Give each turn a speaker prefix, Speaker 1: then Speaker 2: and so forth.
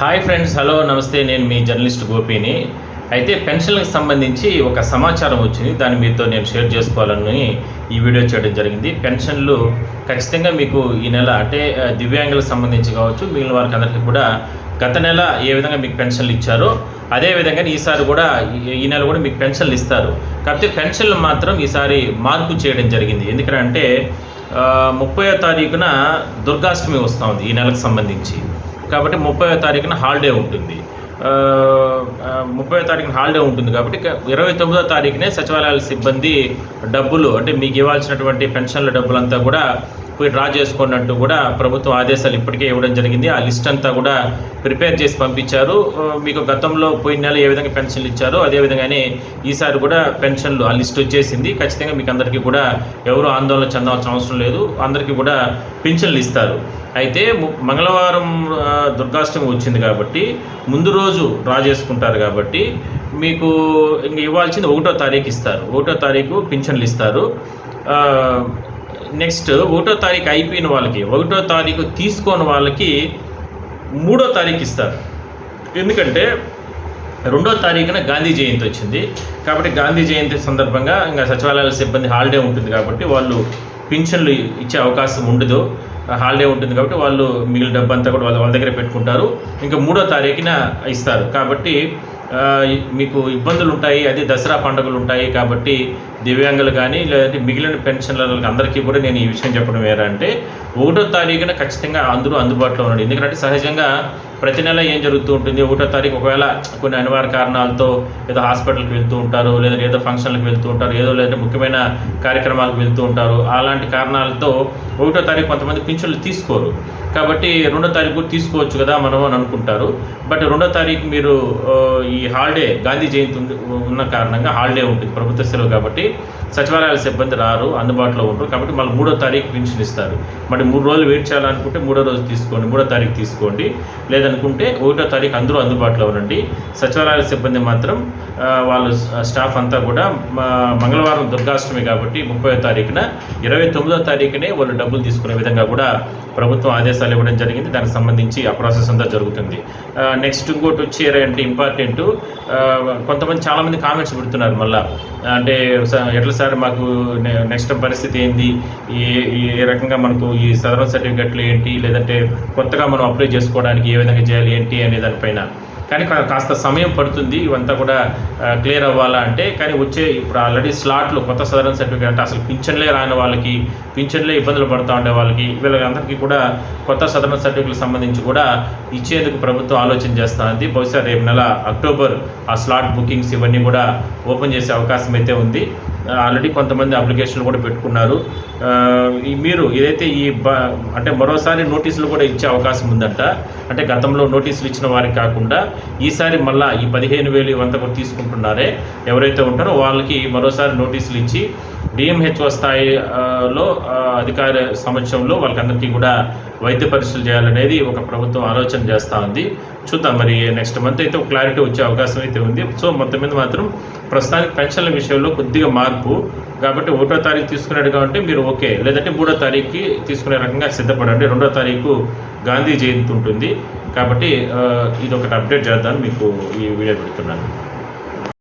Speaker 1: Hi friends, hello నమస్తే. నేను మీ journalist గోపిని. అయితే పెన్షన్లకు సంబంధించి ఒక సమాచారం వచ్చింది. దాన్ని మీతో నేను షేర్ చేసుకోవాలని ఈ వీడియో చేయడం జరిగింది. పెన్షన్లు ఖచ్చితంగా మీకు ఈ నెల అంటే దివ్యాంగులకు సంబంధించి కావచ్చు, మిగిలిన వారికి అందరికీ కూడా గత నెల ఏ విధంగా మీకు పెన్షన్లు ఇచ్చారో అదేవిధంగా ఈసారి కూడా ఈ నెల కూడా మీకు పెన్షన్లు ఇస్తారు. కాకపోతే పెన్షన్లు మాత్రం ఈసారి మార్పు చేయడం జరిగింది. ఎందుకంటే 30వ తారీఖున దుర్గాష్టమి వస్తూ ఉంది ఈ నెలకు సంబంధించి. కాబట్టి 30వ తారీఖున హాలిడే ఉంటుంది. 30వ తారీఖున హాలిడే ఉంటుంది కాబట్టి 29వ తారీఖునే సచివాలయాల సిబ్బంది డబ్బులు అంటే మీకు ఇవ్వాల్సినటువంటి పెన్షన్ల డబ్బులంతా కూడా పోయి డ్రా చేసుకున్నట్టు కూడా ప్రభుత్వం ఆదేశాలు ఇప్పటికే ఇవ్వడం జరిగింది. ఆ లిస్ట్ అంతా కూడా ప్రిపేర్ చేసి పంపించారు. మీకు గతంలో పోయిన నెల ఏ విధంగా పెన్షన్లు ఇచ్చారో అదేవిధంగానే ఈసారి కూడా పెన్షన్లు ఆ లిస్ట్ వచ్చేసింది. ఖచ్చితంగా మీకు అందరికీ కూడా ఎవరు ఆందోళన చెందాల్సిన అవసరం లేదు. అందరికీ కూడా పెన్షన్లు ఇస్తారు. అయితే మంగళవారం దుర్గాష్టమి వచ్చింది కాబట్టి ముందు రోజు డ్రా చేసుకుంటారు కాబట్టి మీకు ఇంక ఇవ్వాల్సింది 1వ తారీఖు ఇస్తారు. 1వ తారీఖు పెన్షన్లు ఇస్తారు. నెక్స్ట్ 1వ తారీఖు అయిపోయిన వాళ్ళకి 1వ తారీఖు తీసుకోని వాళ్ళకి 3వ తారీఖు ఇస్తారు. ఎందుకంటే 2వ తారీఖున గాంధీ జయంతి వచ్చింది కాబట్టి గాంధీ జయంతి సందర్భంగా ఇంకా సచివాలయాల సిబ్బంది హాలిడే ఉంటుంది కాబట్టి వాళ్ళు పెన్షన్లు ఇచ్చే అవకాశం ఉండదు. హాలిడే ఉంటుంది కాబట్టి వాళ్ళు మిగిలిన డబ్బు అంతా కూడా వాళ్ళ దగ్గర పెట్టుకుంటారు. ఇంకా 3వ తారీఖున ఇస్తారు. కాబట్టి మీకు ఇబ్బందులు ఉంటాయి. అది దసరా పండుగలు ఉంటాయి కాబట్టి దివ్యాంగులు కానీ లేదంటే మిగిలిన పెన్షన్లకు అందరికీ కూడా నేను ఈ విషయం చెప్పడం ఏంటంటే 1వ తారీఖున ఖచ్చితంగా అందరూ అందుబాటులో ఉండండి. ఎందుకంటే సహజంగా ప్రతి నెల ఏం జరుగుతూ ఉంటుంది, 1వ తారీఖు ఒకవేళ కొన్ని అనివార్య కారణాలతో ఏదో హాస్పిటల్కి వెళ్తూ ఉంటారు, లేదా ఏదో ఫంక్షన్లకు వెళ్తూ ఉంటారు, ఏదో లేదా ముఖ్యమైన కార్యక్రమాలకు వెళ్తూ ఉంటారు. అలాంటి కారణాలతో 1వ తారీఖు కొంతమంది పింఛన్లు తీసుకోరు. కాబట్టి 2వ తారీఖు తీసుకోవచ్చు కదా మనం అని అనుకుంటారు. బట్ 2వ తారీఖు మీరు ఈ హాలిడే గాంధీ జయంతి ఉన్న కారణంగా హాలిడే ఉంటుంది, ప్రభుత్వ సెలవు కాబట్టి సచివాలయాల సిబ్బంది రారు, అందుబాటులో ఉంటారు. కాబట్టి మళ్ళీ 3వ తారీఖు పెన్షన్ ఇస్తారు. మరి 3 రోజులు వెయిట్ చేయాలనుకుంటే 3వ రోజు తీసుకోండి, 3వ తారీఖు తీసుకోండి. లేదనుకుంటే 1వ తారీఖు అందరూ అందుబాటులో ఉండండి. సచివాలయాల సిబ్బంది మాత్రం వాళ్ళు స్టాఫ్ అంతా కూడా మంగళవారం దుర్గాష్టమి కాబట్టి 30వ తారీఖున 29వ తారీఖునే వాళ్ళు డబ్బులు తీసుకునే విధంగా కూడా ప్రభుత్వం ఆదేశాలు ఇవ్వడం జరిగింది. దానికి సంబంధించి ఆ ప్రాసెస్ అంతా జరుగుతుంది. నెక్స్ట్ ఇంకోటి వచ్చేరంటే ఇంపార్టెంట్, కొంతమంది చాలామంది కామెంట్స్ పెడుతున్నారు మళ్ళీ. అంటే ఎట్లా సార్ మాకు నెక్స్ట్ పరిస్థితి ఏంటి, ఏ రకంగా మనకు ఈ సదరన్ సర్టిఫికెట్లు ఏంటి, లేదంటే కొత్తగా మనం అప్లై చేసుకోవడానికి ఏ విధంగా చేయాలి ఏంటి అనే దానిపైన. కానీ కాస్త సమయం పడుతుంది ఇవంతా కూడా క్లియర్ అవ్వాలా అంటే. కానీ ఇప్పుడు ఆల్రెడీ స్లాట్లు కొత్త సదరన్ సర్టిఫికేట్ అంటే అసలు పింఛన్లే రాని వాళ్ళకి, పింఛన్లే ఇబ్బందులు పడుతూ ఉండే వాళ్ళకి, వీళ్ళందరికీ కూడా కొత్త సదరన్ సర్టిఫికేట్లకు సంబంధించి కూడా ఇచ్చేందుకు ప్రభుత్వం ఆలోచన చేస్తూ ఉంది. బహుశా రేపు నెల అక్టోబర్ ఆ స్లాట్ బుకింగ్స్ ఇవన్నీ కూడా ఓపెన్ చేసే అవకాశం అయితే ఉంది. ఆల్రెడీ కొంతమంది అప్లికేషన్లు కూడా పెట్టుకున్నారు. మీరు ఏదైతే అంటే మరోసారి నోటీసులు కూడా ఇచ్చే అవకాశం ఉందంట. అంటే గతంలో నోటీసులు ఇచ్చిన వారికి కాకుండా ఈసారి మళ్ళీ ఈ 15,000 ఇవంతా కూడా తీసుకుంటున్నారే ఎవరైతే ఉంటారో వాళ్ళకి మరోసారి నోటీసులు ఇచ్చి డిఎంహెచ్ఓ స్థాయిలో అధికార సమక్షంలో వాళ్ళకందరికీ కూడా వైద్య పరీక్షలు చేయాలనేది ఒక ప్రభుత్వం ఆలోచన చేస్తూ ఉంది. చూద్దాం, మరి నెక్స్ట్ మంత్ అయితే ఒక క్లారిటీ వచ్చే అవకాశం అయితే ఉంది. సో మొత్తం మీద మాత్రం ప్రస్తుతానికి పెన్షన్ల విషయంలో కొద్దిగా మార్పు కాబట్టి 1వ తారీఖు తీసుకునేట్టుగా ఉంటే మీరు ఓకే, లేదంటే 3వ తారీఖుకి తీసుకునే రకంగా సిద్ధపడండి. 2వ తారీఖు గాంధీ జయంతి ఉంటుంది కాబట్టి ఇది ఒకటి అప్డేట్ చేద్దామని మీకు ఈ వీడియో పెడుతున్నాను.